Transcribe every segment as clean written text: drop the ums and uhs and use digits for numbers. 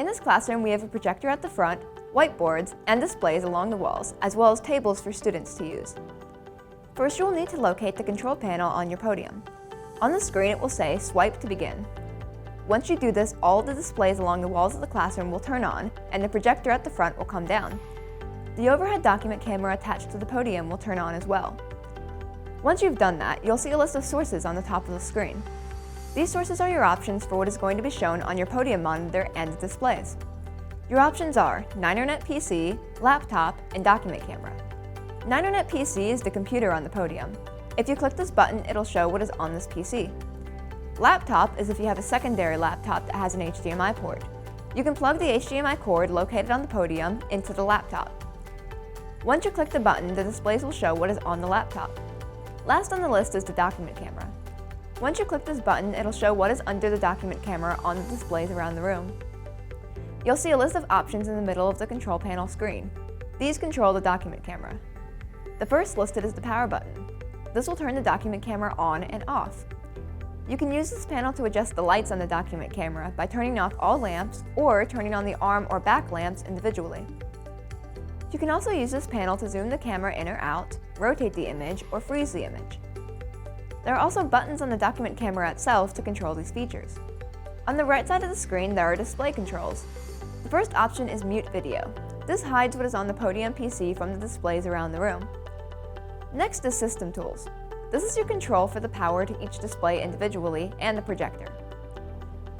In this classroom, we have a projector at the front, whiteboards, and displays along the walls, as well as tables for students to use. First, you will need to locate the control panel on your podium. On the screen, it will say "Swipe to begin." Once you do this, all of the displays along the walls of the classroom will turn on, and the projector at the front will come down. The overhead document camera attached to the podium will turn on as well. Once you've done that, you'll see a list of sources on the top of the screen. These sources are your options for what is going to be shown on your podium monitor and the displays. Your options are Ninernet PC, laptop, and document camera. Ninernet PC is the computer on the podium. If you click this button, it'll show what is on this PC. Laptop is if you have a secondary laptop that has an HDMI port. You can plug the HDMI cord located on the podium into the laptop. Once you click the button, the displays will show what is on the laptop. Last on the list is the document camera. Once you click this button, it'll show what is under the document camera on the displays around the room. You'll see a list of options in the middle of the control panel screen. These control the document camera. The first listed is the power button. This will turn the document camera on and off. You can use this panel to adjust the lights on the document camera by turning off all lamps or turning on the arm or back lamps individually. You can also use this panel to zoom the camera in or out, rotate the image, or freeze the image. There are also buttons on the document camera itself to control these features. On the right side of the screen, there are display controls. The first option is Mute Video. This hides what is on the podium PC from the displays around the room. Next is System Tools. This is your control for the power to each display individually and the projector.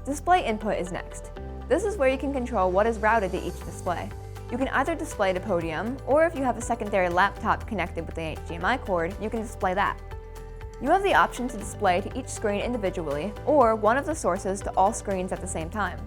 Display Input is next. This is where you can control what is routed to each display. You can either display the podium, or if you have a secondary laptop connected with the HDMI cord, you can display that. You have the option to display to each screen individually, or one of the sources to all screens at the same time.